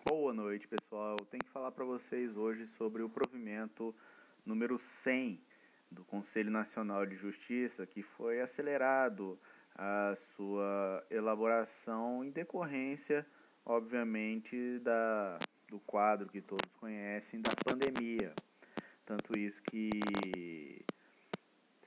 Boa noite, pessoal. Eu tenho que falar para vocês hoje sobre o provimento número 100 do Conselho Nacional de Justiça, que foi acelerado a sua elaboração em decorrência, obviamente, do quadro que todos conhecem da pandemia. Tanto isso que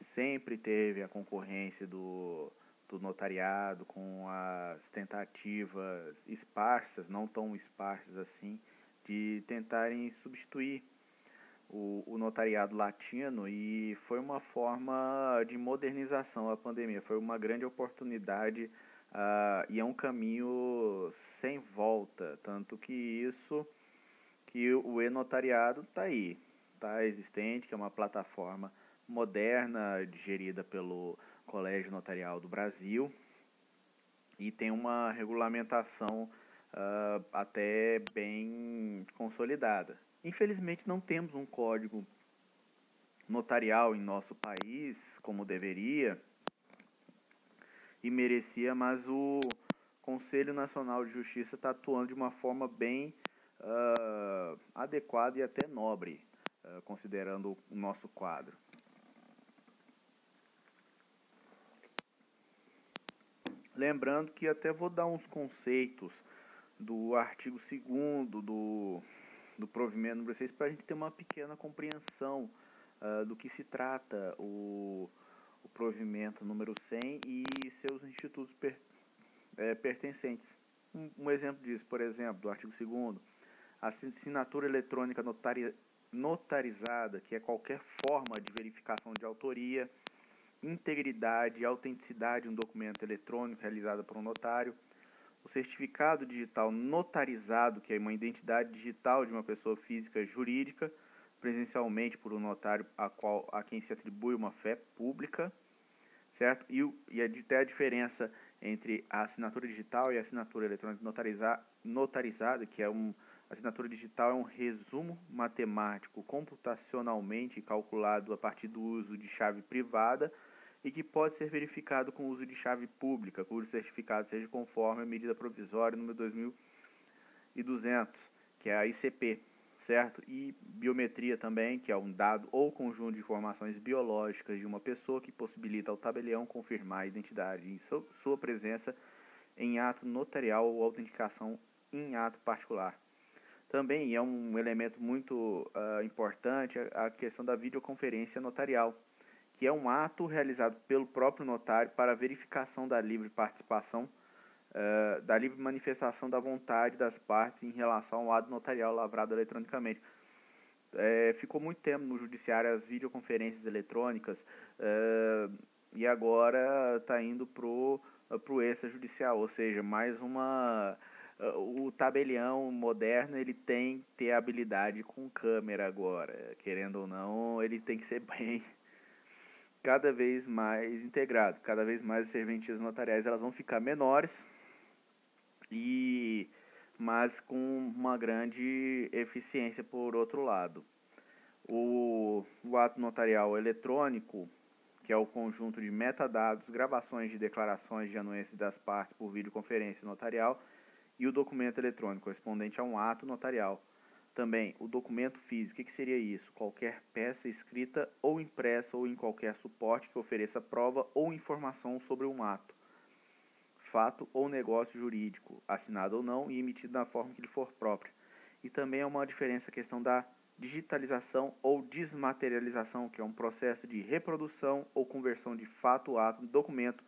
sempre teve a concorrência do notariado com as tentativas esparsas, não tão esparsas assim, de tentarem substituir o notariado latino, e foi uma forma de modernização a pandemia, foi uma grande oportunidade e é um caminho sem volta, tanto que o e-notariado está aí, está existente, que é uma plataforma moderna, gerida pelo Colégio Notarial do Brasil, e tem uma regulamentação até bem consolidada. Infelizmente não temos um código notarial em nosso país como deveria e merecia, mas o Conselho Nacional de Justiça está atuando de uma forma bem adequada e até nobre, considerando o nosso quadro. Lembrando que até vou dar uns conceitos do artigo 2º do provimento número 6 para a gente ter uma pequena compreensão do que se trata o provimento número 100 e seus institutos pertencentes. Um exemplo disso, por exemplo, do artigo 2º, a assinatura eletrônica notarizada, que é qualquer forma de verificação de autoria, integridade e autenticidade de um documento eletrônico realizado por um notário. O certificado digital notarizado, que é uma identidade digital de uma pessoa física jurídica, presencialmente por um notário a quem se atribui uma fé pública, certo? E até a diferença entre a assinatura digital e a assinatura eletrônica notarizada, que é a assinatura digital é um resumo matemático computacionalmente calculado a partir do uso de chave privada e que pode ser verificado com o uso de chave pública, cujo certificado seja conforme a medida provisória número 2200, que é a ICP, certo? E biometria também, que é um dado ou conjunto de informações biológicas de uma pessoa que possibilita ao tabelião confirmar a identidade em sua presença em ato notarial ou autenticação em ato particular. Também é um elemento muito importante a questão da videoconferência notarial, que é um ato realizado pelo próprio notário para verificação da livre participação, da livre manifestação da vontade das partes em relação ao ato notarial lavrado eletronicamente. Ficou muito tempo no judiciário as videoconferências eletrônicas e agora está indo pro extrajudicial, ou seja, mais uma... o tabelião moderno ele tem que ter habilidade com câmera agora, querendo ou não, ele tem que ser bem cada vez mais integrado, cada vez mais as serventias notariais elas vão ficar menores, mas com uma grande eficiência por outro lado. O ato notarial eletrônico, que é o conjunto de metadados, gravações de declarações de anuência das partes por videoconferência notarial, e o documento eletrônico, correspondente a um ato notarial. Também, o documento físico, o que seria isso? Qualquer peça escrita ou impressa ou em qualquer suporte que ofereça prova ou informação sobre um ato, fato ou negócio jurídico, assinado ou não e emitido na forma que lhe for própria. E também é uma diferença a questão da digitalização ou desmaterialização, que é um processo de reprodução ou conversão de fato, ato, documento,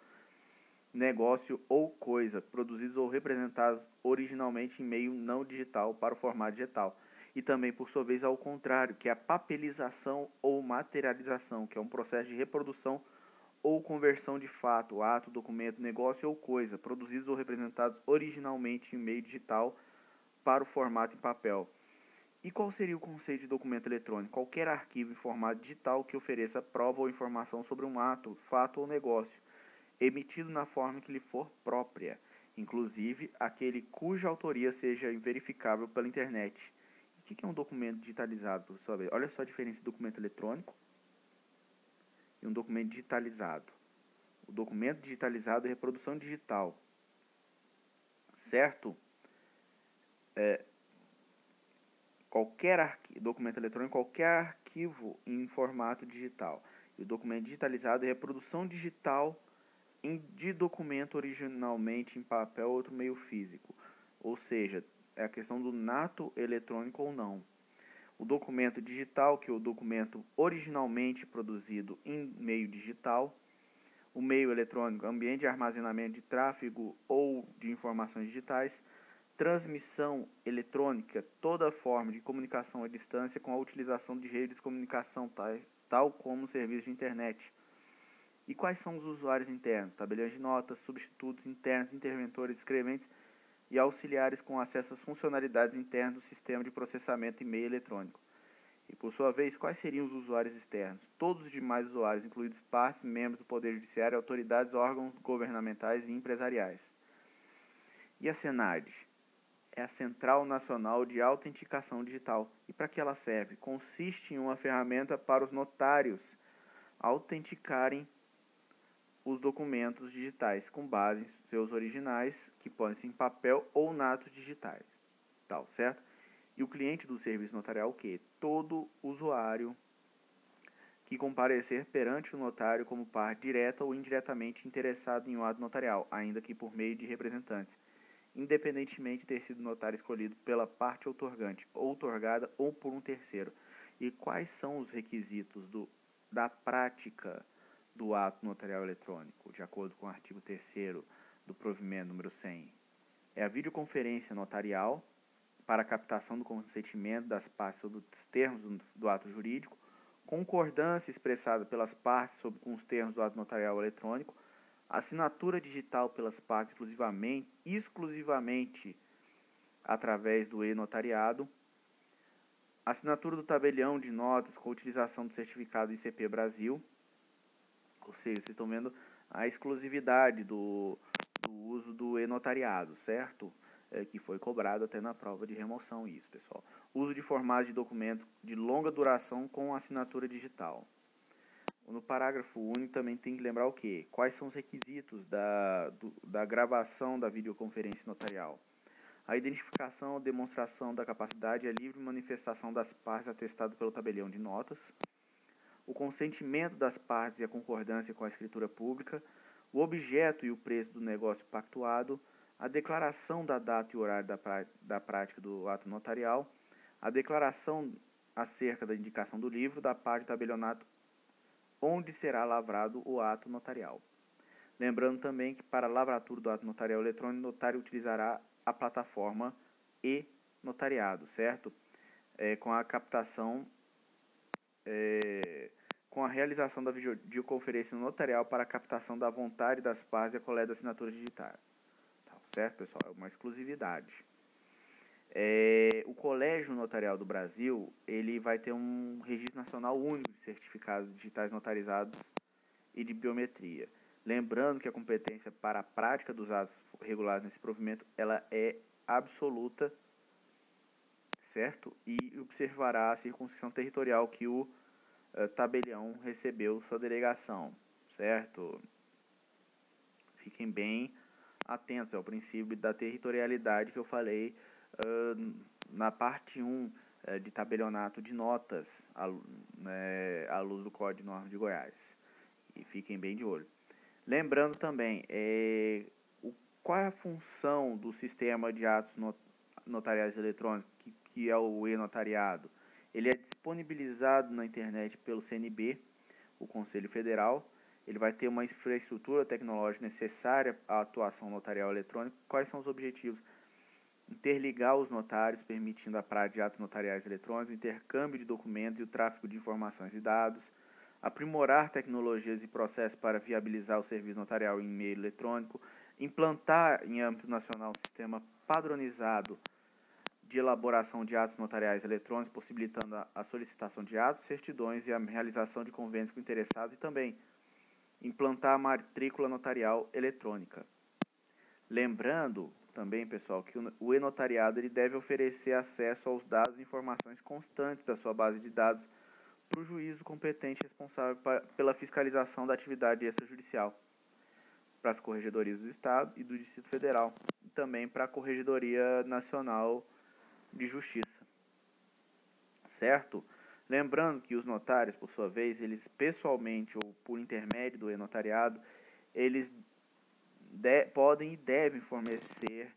negócio ou coisa, produzidos ou representados originalmente em meio não digital para o formato digital. E também, por sua vez, ao contrário, que é a papelização ou materialização, que é um processo de reprodução ou conversão de fato, ato, documento, negócio ou coisa, produzidos ou representados originalmente em meio digital para o formato em papel. E qual seria o conceito de documento eletrônico? Qualquer arquivo em formato digital que ofereça prova ou informação sobre um ato, fato ou negócio, emitido na forma que lhe for própria, inclusive aquele cuja autoria seja verificável pela internet. O que é um documento digitalizado, por sua vez? Olha só a diferença de documento eletrônico e um documento digitalizado. O documento digitalizado é reprodução digital, certo? documento eletrônico, qualquer arquivo em formato digital. E o documento digitalizado é a reprodução digital de documento originalmente em papel ou outro meio físico. Ou seja, é a questão do nato eletrônico ou não. O documento digital, que é o documento originalmente produzido em meio digital. O meio eletrônico, ambiente de armazenamento de tráfego ou de informações digitais. Transmissão eletrônica, toda forma de comunicação à distância com a utilização de redes de comunicação, tal como serviços de internet. E quais são os usuários internos? Tabeliões de notas, substitutos internos, interventores, escreventes e auxiliares com acesso às funcionalidades internas do sistema de processamento e meio eletrônico. E, por sua vez, quais seriam os usuários externos? Todos os demais usuários, incluídos partes, membros do Poder Judiciário, autoridades, órgãos governamentais e empresariais. E a SENAD? É a Central Nacional de Autenticação Digital. E para que ela serve? Consiste em uma ferramenta para os notários autenticarem os documentos digitais com base em seus originais, que podem ser em papel ou natos digitais. Tal, certo? E o cliente do serviço notarial, o quê? Todo usuário que comparecer perante o notário como parte direta ou indiretamente interessado em um ato notarial, ainda que por meio de representantes, independentemente de ter sido notário escolhido pela parte outorgante, outorgada ou por um terceiro. E quais são os requisitos da prática do ato notarial eletrônico, de acordo com o artigo 3º do provimento número 100? É a videoconferência notarial para a captação do consentimento das partes sobre os termos do ato jurídico, concordância expressada pelas partes com os termos do ato notarial eletrônico, assinatura digital pelas partes exclusivamente através do e-notariado, assinatura do tabelião de notas com utilização do certificado ICP Brasil, ou seja, vocês estão vendo a exclusividade do uso do e-notariado, certo? Que foi cobrado até na prova de remoção isso, pessoal. Uso de formatos de documentos de longa duração com assinatura digital. No parágrafo único também tem que lembrar o quê? Quais são os requisitos da gravação da videoconferência notarial? A identificação ou demonstração da capacidade e a livre manifestação das partes atestado pelo tabelião de notas. O consentimento das partes e a concordância com a escritura pública. O objeto e o preço do negócio pactuado. A declaração da data e horário da prática do ato notarial. A declaração acerca da indicação do livro da parte do tabelionato onde será lavrado o ato notarial. Lembrando também que para a lavratura do ato notarial eletrônico, o notário utilizará a plataforma e-notariado, certo? Com a captação, com a realização da videoconferência notarial para a captação da vontade das partes e a coleta da assinatura digital. Tá, certo, pessoal? É uma exclusividade. O Colégio Notarial do Brasil, ele vai ter um registro nacional único de certificados digitais notarizados e de biometria. Lembrando que a competência para a prática dos atos regulados nesse provimento, ela é absoluta, certo? E observará a circunscrição territorial que o tabelião recebeu sua delegação, certo? Fiquem bem atentos ao princípio da territorialidade que eu falei na parte 1 de tabelionato de notas à luz do Código de Normas de Goiás. E fiquem bem de olho. Lembrando também, qual é a função do sistema de atos notariais eletrônicos, que é o e-notariado? Ele é disponibilizado na internet pelo CNB, o Conselho Federal. Ele vai ter uma infraestrutura tecnológica necessária à atuação notarial eletrônica. Quais são os objetivos? Interligar os notários, permitindo a prática de atos notariais eletrônicos, o intercâmbio de documentos e o tráfego de informações e dados, aprimorar tecnologias e processos para viabilizar o serviço notarial em meio eletrônico, implantar em âmbito nacional um sistema padronizado de elaboração de atos notariais eletrônicos, possibilitando a solicitação de atos, certidões e a realização de convênios com interessados, e também implantar a matrícula notarial eletrônica. Lembrando também, pessoal, que o e-notariado ele deve oferecer acesso aos dados e informações constantes da sua base de dados para o juízo competente responsável pela fiscalização da atividade extrajudicial, para as corregedorias do Estado e do Distrito Federal, e também para a Corregedoria Nacional de Justiça. certo? Lembrando que os notários, por sua vez, eles pessoalmente ou por intermédio do e-notariado, eles podem e devem fornecer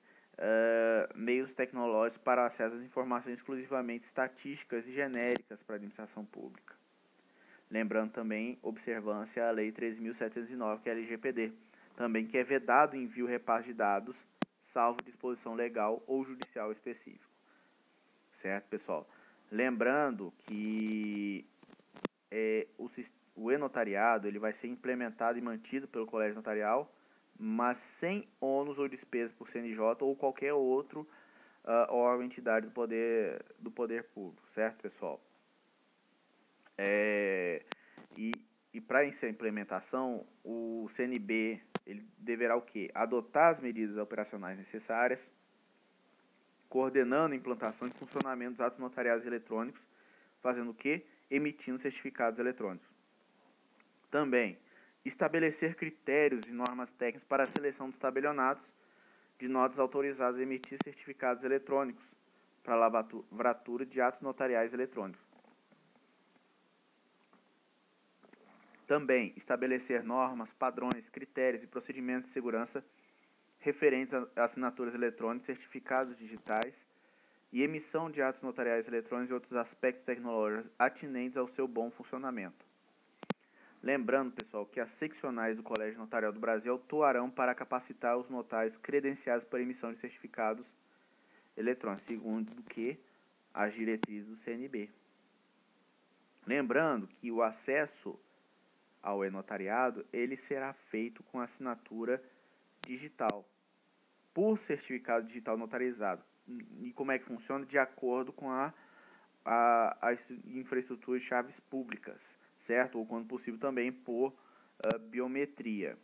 meios tecnológicos para acesso às informações exclusivamente estatísticas e genéricas para a administração pública. Lembrando também, observância à Lei 13.709, que é a LGPD, também que é vedado o envio e repasse de dados, salvo disposição legal ou judicial específico. Certo, pessoal? Lembrando que o e-notariado ele vai ser implementado e mantido pelo Colégio Notarial, mas sem ônus ou despesas por CNJ ou qualquer outro órgão, entidade do poder público, certo, pessoal? E para essa implementação, o CNB ele deverá o quê? Adotar as medidas operacionais necessárias, coordenando a implantação e funcionamento dos atos notariais eletrônicos, fazendo o quê? Emitindo certificados eletrônicos. Também, estabelecer critérios e normas técnicas para a seleção dos tabelionatos de notas autorizadas a emitir certificados eletrônicos para a lavratura de atos notariais eletrônicos. Também, estabelecer normas, padrões, critérios e procedimentos de segurança referentes a assinaturas eletrônicas, certificados digitais e emissão de atos notariais eletrônicos e outros aspectos tecnológicos atinentes ao seu bom funcionamento. Lembrando, pessoal, que as seccionais do Colégio Notarial do Brasil atuarão para capacitar os notários credenciados para emissão de certificados eletrônicos, segundo que as diretrizes do CNB. Lembrando que o acesso ao e-notariado, ele será feito com assinatura digital, por certificado digital notarizado. E como é que funciona? De acordo com a infraestrutura de chaves públicas, certo? Ou, quando possível, também por biometria,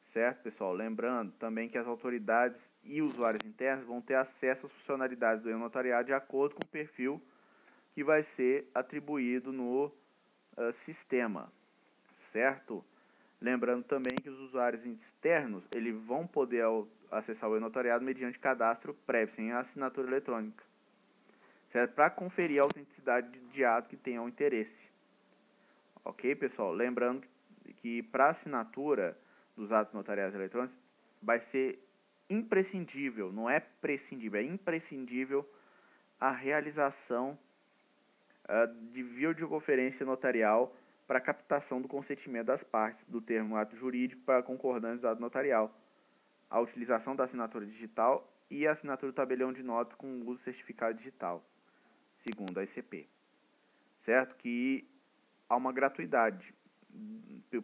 certo, pessoal? Lembrando também que as autoridades e usuários internos vão ter acesso às funcionalidades do e-notariado de acordo com o perfil que vai ser atribuído no sistema, certo? Lembrando também que os usuários externos eles vão poder acessar o e-notariado mediante cadastro prévio, sem assinatura eletrônica, certo? Para conferir a autenticidade de ato que tenham interesse. Ok, pessoal? Lembrando que para assinatura dos atos notariais eletrônicos vai ser imprescindível, não é prescindível, é imprescindível a realização de videoconferência notarial para captação do consentimento das partes do termo ato jurídico para concordância do ato notarial, a utilização da assinatura digital e a assinatura do tabelião de notas com o uso do certificado digital, segundo a ICP. Certo? Que há uma gratuidade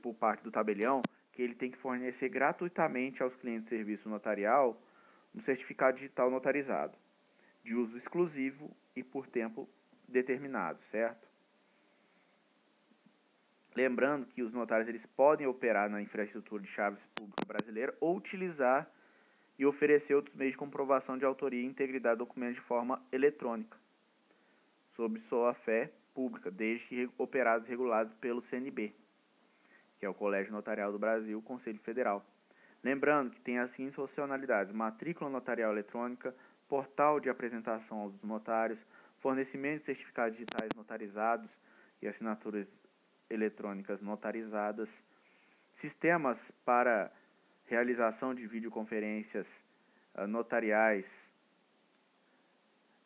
por parte do tabelião, que ele tem que fornecer gratuitamente aos clientes de serviço notarial um certificado digital notarizado, de uso exclusivo e por tempo determinado, certo? Lembrando que os notários eles podem operar na infraestrutura de chaves pública brasileira ou utilizar e oferecer outros meios de comprovação de autoria e integridade do documento de forma eletrônica, sob sua fé pública, desde que operados e regulados pelo CNB, que é o Colégio Notarial do Brasil, Conselho Federal. Lembrando que tem as seguintes funcionalidades: matrícula notarial eletrônica, portal de apresentação aos notários, fornecimento de certificados digitais notarizados e assinaturas eletrônicas notarizadas, sistemas para realização de videoconferências notariais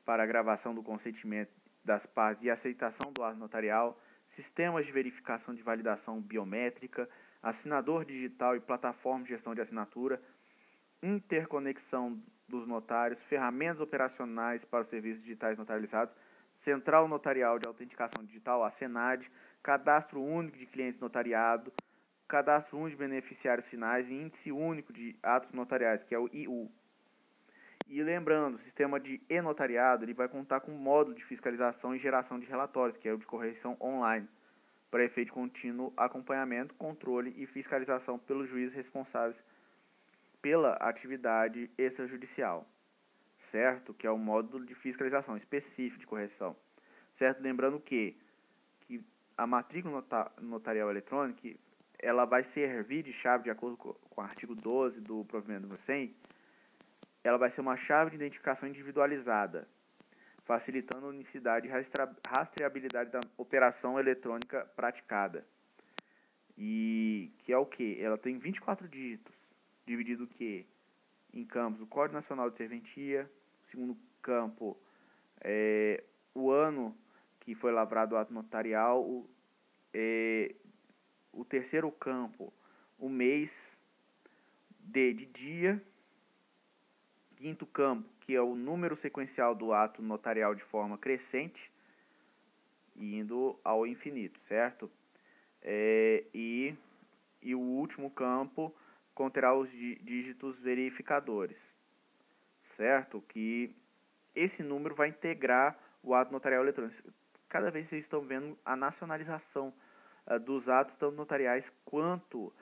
para gravação do consentimento das partes e aceitação do ato notarial, sistemas de verificação de validação biométrica, assinador digital e plataforma de gestão de assinatura, interconexão dos notários, ferramentas operacionais para os serviços digitais notarizados, central notarial de autenticação digital, a SENAD, cadastro único de clientes notariado, cadastro único de beneficiários finais e índice único de atos notariais, que é o IU. E lembrando, o sistema de e-notariado ele vai contar com um módulo de fiscalização e geração de relatórios, que é o de correção online, para efeito de contínuo acompanhamento, controle e fiscalização pelos juízes responsáveis pela atividade extrajudicial, certo? Que é o módulo de fiscalização específico de correção, certo? Lembrando que a matrícula notarial eletrônica ela vai servir de chave, de acordo com o artigo 12 do provimento número 100, ela vai ser uma chave de identificação individualizada, facilitando a unicidade e rastreabilidade da operação eletrônica praticada. E que é o que? Ela tem 24 dígitos, dividido o que? Em campos, o Código Nacional de Serventia, o segundo campo é o ano que foi lavrado o ato notarial, o terceiro campo, o mês de dia, quinto campo, que é o número sequencial do ato notarial de forma crescente, indo ao infinito, certo? E o último campo conterá os dígitos verificadores, certo? Que esse número vai integrar o ato notarial eletrônico. Cada vez vocês estão vendo a nacionalização dos atos, tanto notariais quanto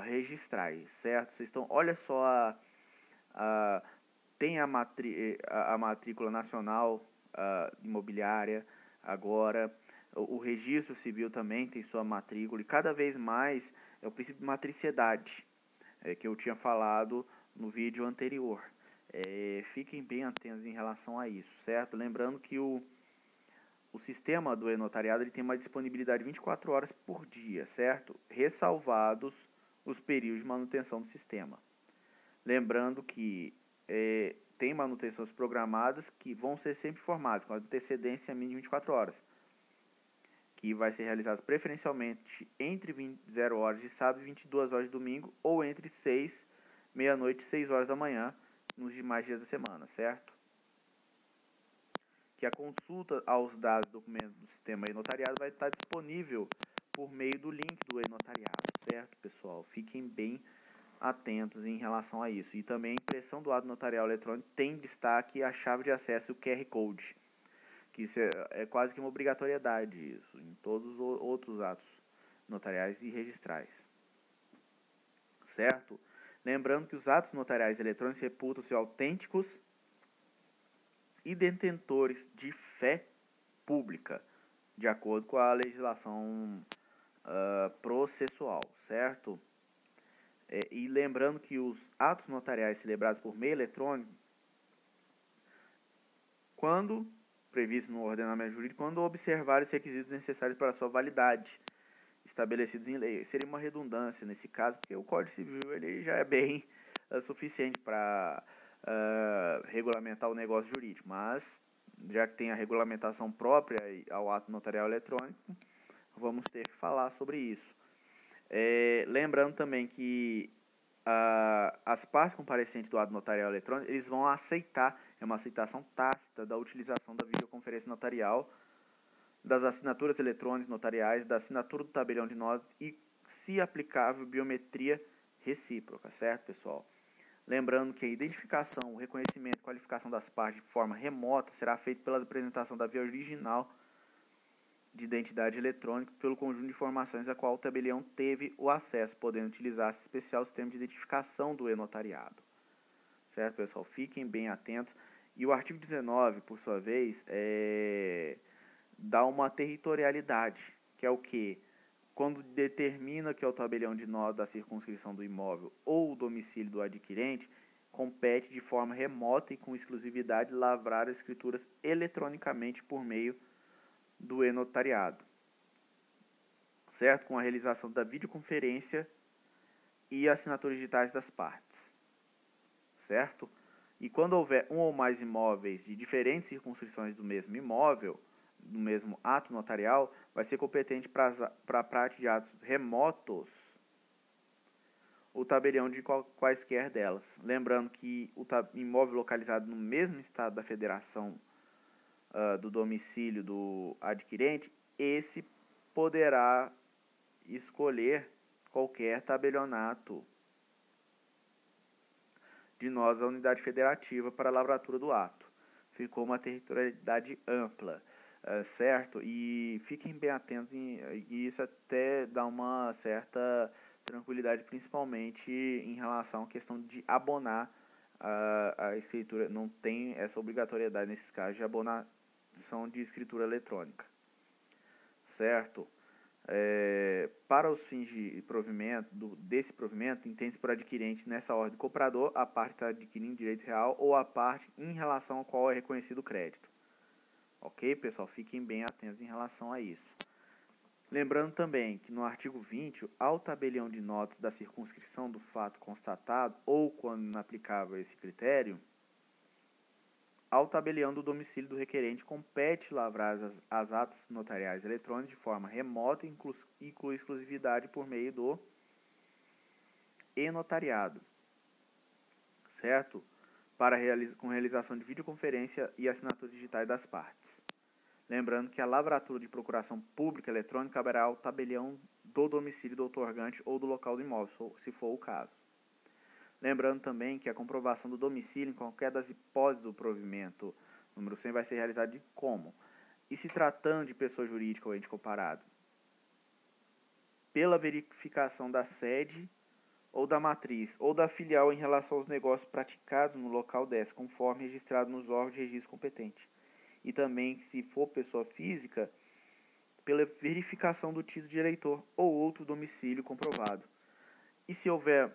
registrais, certo? Vocês estão, olha só, tem a matrícula nacional imobiliária agora, o registro civil também tem sua matrícula, e cada vez mais é o princípio de matriciedade, que eu tinha falado no vídeo anterior. Fiquem bem atentos em relação a isso, certo? Lembrando que o sistema do e-notariado ele tem uma disponibilidade de 24 horas por dia, certo? Ressalvados os períodos de manutenção do sistema. Lembrando que tem manutenções programadas que vão ser sempre informadas, com antecedência mínima de 24 horas, que vai ser realizado preferencialmente entre 0 horas de sábado e 22 horas de domingo, ou entre meia-noite e 6 horas da manhã, nos demais dias da semana, certo? Que a consulta aos dados do documento do sistema e-notariado vai estar disponível por meio do link do e-notariado, certo, pessoal? Fiquem bem atentos em relação a isso. E também a impressão do ato notarial eletrônico tem destaque a chave de acesso e o QR Code, que isso é quase que uma obrigatoriedade isso, em todos os outros atos notariais e registrais, certo? Lembrando que os atos notariais eletrônicos reputam-se autênticos e detentores de fé pública, de acordo com a legislação processual, certo? E lembrando que os atos notariais celebrados por meio eletrônico, quando previsto no ordenamento jurídico, quando observar os requisitos necessários para sua validade, estabelecidos em lei. Seria uma redundância nesse caso, porque o Código Civil ele já é bem suficiente para regulamentar o negócio jurídico, mas já que tem a regulamentação própria ao ato notarial eletrônico, vamos ter que falar sobre isso. Lembrando também que as partes comparecentes do ato notarial eletrônico, eles vão aceitar, é uma aceitação tácita da utilização da videoconferência notarial, das assinaturas eletrônicas notariais, da assinatura do tabelião de notas e, se aplicável, biometria recíproca, certo, pessoal? Lembrando que a identificação, o reconhecimento e qualificação das partes de forma remota será feito pela apresentação da via original de identidade eletrônica pelo conjunto de informações a qual o tabelião teve o acesso, podendo utilizar esse especial sistema de identificação do e-notariado. Certo, pessoal? Fiquem bem atentos. E o artigo 19, por sua vez, dá uma territorialidade, que é o que? Quando determina que é o tabelião de notas da circunscrição do imóvel ou o domicílio do adquirente, compete de forma remota e com exclusividade lavrar as escrituras eletronicamente por meio do e-notariado, certo? Com a realização da videoconferência e assinaturas digitais das partes, certo? E quando houver um ou mais imóveis de diferentes circunscrições do mesmo imóvel, do mesmo ato notarial, vai ser competente para a prática de atos remotos o tabelião de quaisquer delas. Lembrando que o imóvel localizado no mesmo estado da federação do domicílio do adquirente, esse poderá escolher qualquer tabelionato de nós da unidade federativa para a lavratura do ato. Ficou uma territorialidade ampla, certo? E fiquem bem atentos, e isso até dá uma certa tranquilidade, principalmente em relação à questão de abonar a escritura. Não tem essa obrigatoriedade nesses casos de abonação de escritura eletrônica, certo? Para os fins de provimento, desse provimento, entende-se por adquirente nessa ordem comprador a parte está adquirindo direito real ou a parte em relação ao qual é reconhecido o crédito. Ok, pessoal? Fiquem bem atentos em relação a isso. Lembrando também que no artigo 20, ao tabelião de notas da circunscrição do fato constatado ou, quando inaplicável esse critério, ao tabelião do domicílio do requerente compete lavrar as atas notariais eletrônicas de forma remota e com exclusividade por meio do e-notariado, certo? Com realização de videoconferência e assinatura digitais das partes. Lembrando que a lavratura de procuração pública eletrônica caberá ao tabelião do domicílio do outorgante ou do local do imóvel, se for o caso. Lembrando também que a comprovação do domicílio em qualquer das hipóteses do provimento número 100 vai ser realizada de como? E se tratando de pessoa jurídica ou ente comparado? Pela verificação da sede ou da matriz ou da filial em relação aos negócios praticados no local dessa, conforme registrado nos órgãos de registro competente. E também, se for pessoa física, pela verificação do título de eleitor ou outro domicílio comprovado. E se houver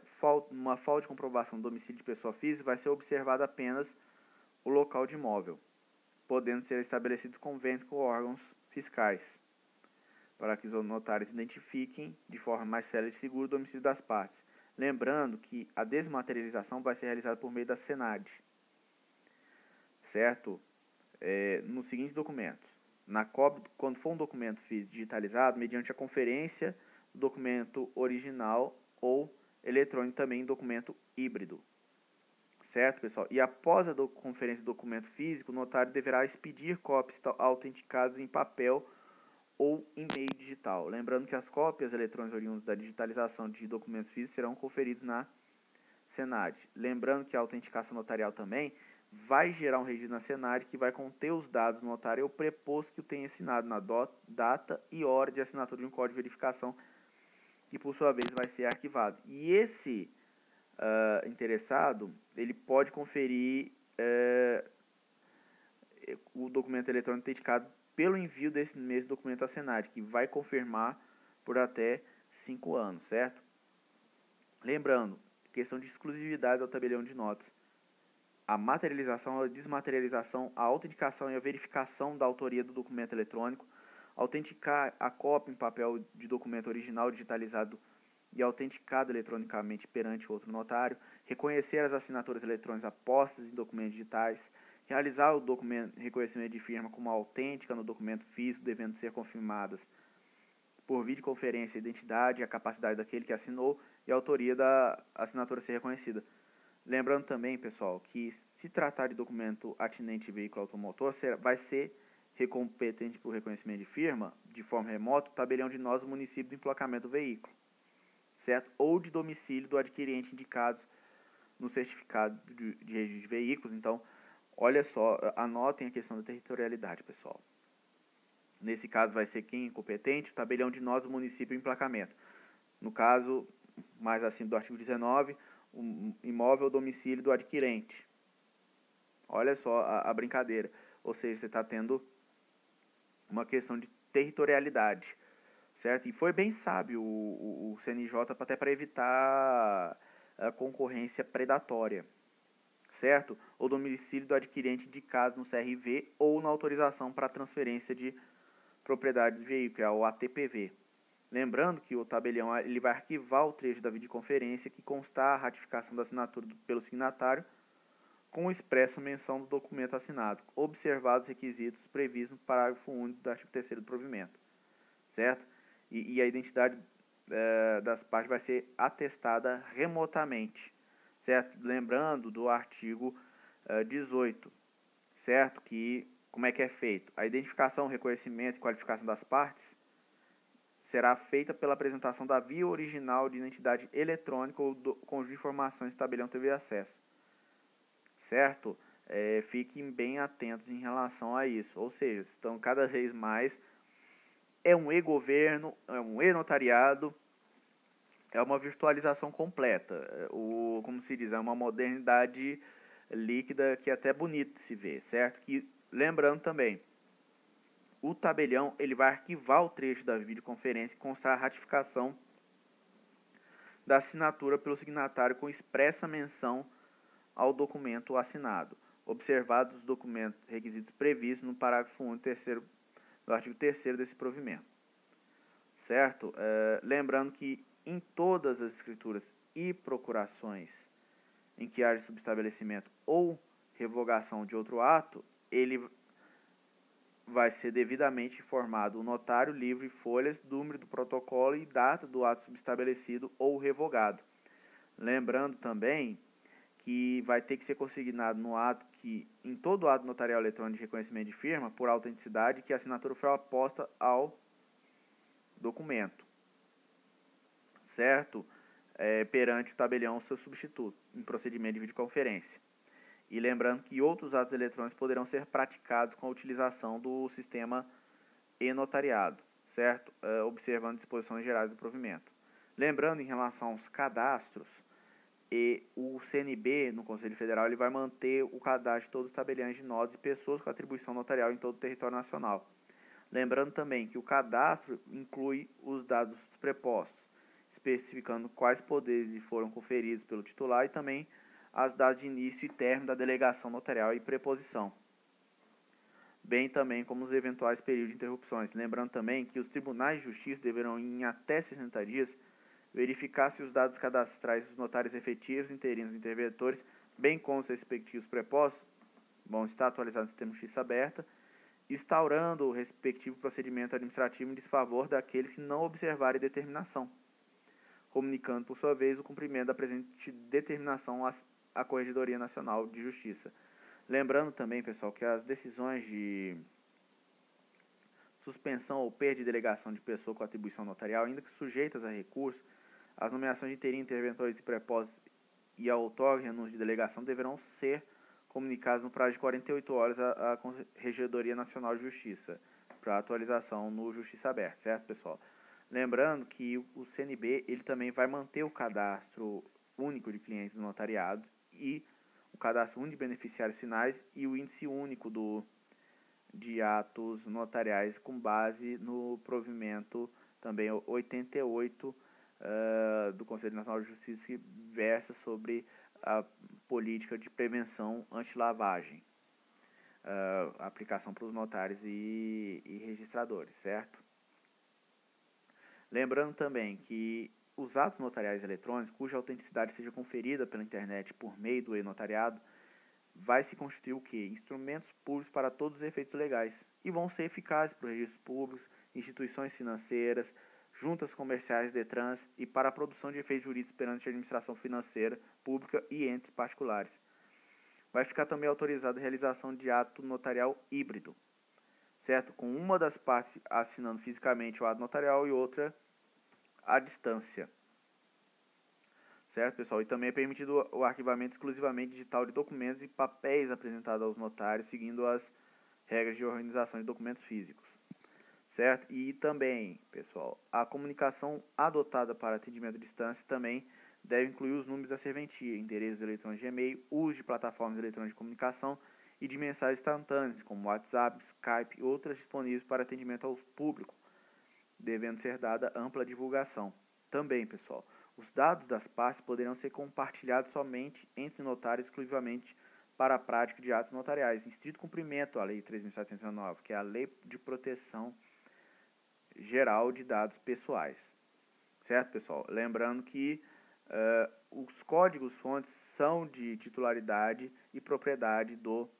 uma falta de comprovação do domicílio de pessoa física, vai ser observado apenas o local de imóvel, podendo ser estabelecidos convênios com órgãos fiscais, para que os notários identifiquem de forma mais célere e segura o domicílio das partes. Lembrando que a desmaterialização vai ser realizada por meio da SENAD, certo? Nos seguintes documentos. Quando for um documento digitalizado, mediante a conferência do documento original ou eletrônico também em documento híbrido. Certo, pessoal? E após a conferência do documento físico, o notário deverá expedir cópias autenticadas em papel ou em meio digital. Lembrando que as cópias eletrônicas oriundas da digitalização de documentos físicos serão conferidos na SENAD. Lembrando que a autenticação notarial também vai gerar um registro na SENAD que vai conter os dados do notário e o preposto que o tenha assinado na data e hora de assinatura de um código de verificação, que por sua vez vai ser arquivado. E esse interessado, ele pode conferir o documento eletrônico autenticado pelo envio desse mesmo documento à SENAD, que vai confirmar por até 5 anos, certo? Lembrando, questão de exclusividade ao tabelião de notas. A materialização, a desmaterialização, a autenticação e a verificação da autoria do documento eletrônico, autenticar a cópia em papel de documento original digitalizado e autenticado eletronicamente perante outro notário, reconhecer as assinaturas eletrônicas apostas em documentos digitais, realizar o reconhecimento de firma como autêntica no documento físico, devendo ser confirmadas por videoconferência a identidade e a capacidade daquele que assinou e a autoria da assinatura ser reconhecida. Lembrando também, pessoal, que se tratar de documento atinente de veículo automotor, vai ser recompetente por reconhecimento de firma, de forma remota, o tabelião de nós do município do emplacamento do veículo, certo? Ou de domicílio do adquirente indicados no certificado de registro de veículos. Então, olha só, anotem a questão da territorialidade, pessoal. Nesse caso, vai ser quem é incompetente? O tabelião de nós do município do emplacamento. No caso, mais acima do artigo 19, o imóvel ou domicílio do adquirente. Olha só a brincadeira. Ou seja, você está tendo uma questão de territorialidade, certo? E foi bem sábio o CNJ até para evitar a concorrência predatória, certo? O domicílio do adquirente indicado no CRV ou na autorização para transferência de propriedade do veículo, é o ATPV. Lembrando que o tabelião ele vai arquivar o trecho da videoconferência que constar a ratificação da assinatura pelo signatário com expressa menção do documento assinado, observados os requisitos previstos no parágrafo único do artigo 3º do provimento, certo? E a identidade das partes vai ser atestada remotamente, certo? Lembrando do artigo 18, certo? Que como é que é feito? A identificação, reconhecimento e qualificação das partes será feita pela apresentação da via original de identidade eletrônica ou do conjunto de informações que o tabelião teve acesso, certo? Fiquem bem atentos em relação a isso. Ou seja, estão cada vez mais é um e-governo, é um e-notariado, é uma virtualização completa. Como se diz, é uma modernidade líquida que é até bonito de se ver, certo? Que, lembrando também, o tabelião ele vai arquivar o trecho da videoconferência e constar a ratificação da assinatura pelo signatário com expressa menção ao documento assinado, observados os documentos requisitos previstos no parágrafo 1º e 3º do artigo 3º desse provimento. Certo? Lembrando que em todas as escrituras e procurações em que haja subestabelecimento ou revogação de outro ato, ele vai ser devidamente informado o notário, livro e folhas, número do protocolo e data do ato subestabelecido ou revogado. Lembrando também que vai ter que ser consignado no ato que, em todo ato notarial eletrônico de reconhecimento de firma, por autenticidade, que a assinatura foi aposta ao documento, certo? Perante o tabelião seu substituto, em procedimento de videoconferência. E lembrando que outros atos eletrônicos poderão ser praticados com a utilização do sistema e-notariado, certo? Observando disposições gerais do provimento. Lembrando, em relação aos cadastros, o CNB, no Conselho Federal, ele vai manter o cadastro de todos os tabeliões de notas e pessoas com atribuição notarial em todo o território nacional. Lembrando também que o cadastro inclui os dados prepostos, especificando quais poderes lhe foram conferidos pelo titular e também as datas de início e término da delegação notarial e preposição, bem também como os eventuais períodos de interrupções. Lembrando também que os tribunais de justiça deverão, em até 60 dias, verificar se os dados cadastrais dos notários efetivos, interinos e interventores, bem como os respectivos prepostos, vão estar atualizados no sistema de justiça aberta, instaurando o respectivo procedimento administrativo em desfavor daqueles que não observarem determinação, comunicando, por sua vez, o cumprimento da presente determinação à Corregedoria Nacional de Justiça. Lembrando também, pessoal, que as decisões de suspensão ou perda de delegação de pessoa com atribuição notarial, ainda que sujeitas a recurso, as nomeações de interinos, interventores e prepostos e a outorga e renúncia de delegação deverão ser comunicados no prazo de 48 horas à Corregedoria Nacional de Justiça, para atualização no Justiça Aberta, certo, pessoal? Lembrando que o CNB ele também vai manter o cadastro único de clientes notariados e o cadastro único de beneficiários finais e o índice único de atos notariais com base no provimento também 88 do Conselho Nacional de Justiça, que versa sobre a política de prevenção anti-lavagem, aplicação para os notários e registradores, certo? Lembrando também que os atos notariais eletrônicos, cuja autenticidade seja conferida pela internet por meio do e-notariado, vai se constituir o quê? Instrumentos públicos para todos os efeitos legais e vão ser eficazes para os registros públicos, instituições financeiras, juntas comerciais, DETRANS e para a produção de efeitos jurídicos perante a administração financeira pública e entre particulares. Vai ficar também autorizada a realização de ato notarial híbrido, certo? Com uma das partes assinando fisicamente o ato notarial e outra à distância. Certo, pessoal? E também é permitido o arquivamento exclusivamente digital de documentos e papéis apresentados aos notários, seguindo as regras de organização de documentos físicos. Certo? E também, pessoal, a comunicação adotada para atendimento à distância também deve incluir os números da serventia, endereços eletrônicos de e-mail, uso de plataformas eletrônicas de comunicação e de mensagens instantâneas, como WhatsApp, Skype e outras disponíveis para atendimento ao público, devendo ser dada ampla divulgação. Também, pessoal, os dados das partes poderão ser compartilhados somente entre notários exclusivamente para a prática de atos notariais, em estrito cumprimento à Lei 3.709, que é a Lei de Proteção Geral de Dados Pessoais. Certo, pessoal? Lembrando que os códigos-fontes são de titularidade e propriedade do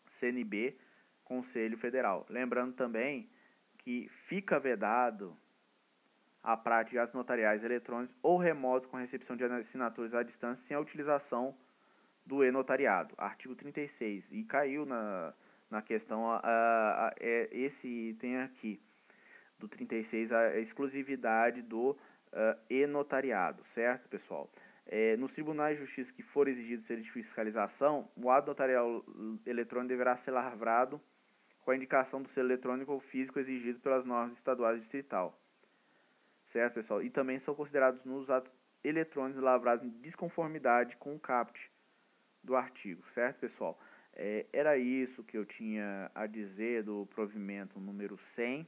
CNB, Conselho Federal. Lembrando também que fica vedado a prática de atos notariais eletrônicos ou remotos com recepção de assinaturas à distância sem a utilização do e-notariado. Artigo 36. E caiu na questão esse item aqui, do 36, a exclusividade do e-notariado, certo, pessoal? Nos tribunais de justiça que for exigido ser de fiscalização, o ato notarial eletrônico deverá ser lavrado com a indicação do selo eletrônico ou físico exigido pelas normas estaduais e distrital. Certo, pessoal? E também são considerados nos atos eletrônicos lavrados em desconformidade com o caput do artigo, certo, pessoal? Era isso que eu tinha a dizer do provimento número 100.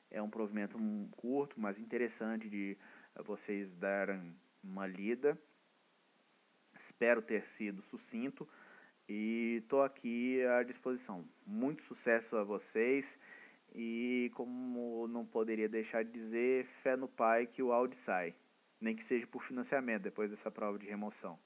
É um provimento curto, mas interessante de vocês darem uma lida. Espero ter sido sucinto e estou aqui à disposição. Muito sucesso a vocês e, como não poderia deixar de dizer, fé no pai que o áudio sai. Nem que seja por financiamento depois dessa prova de remoção.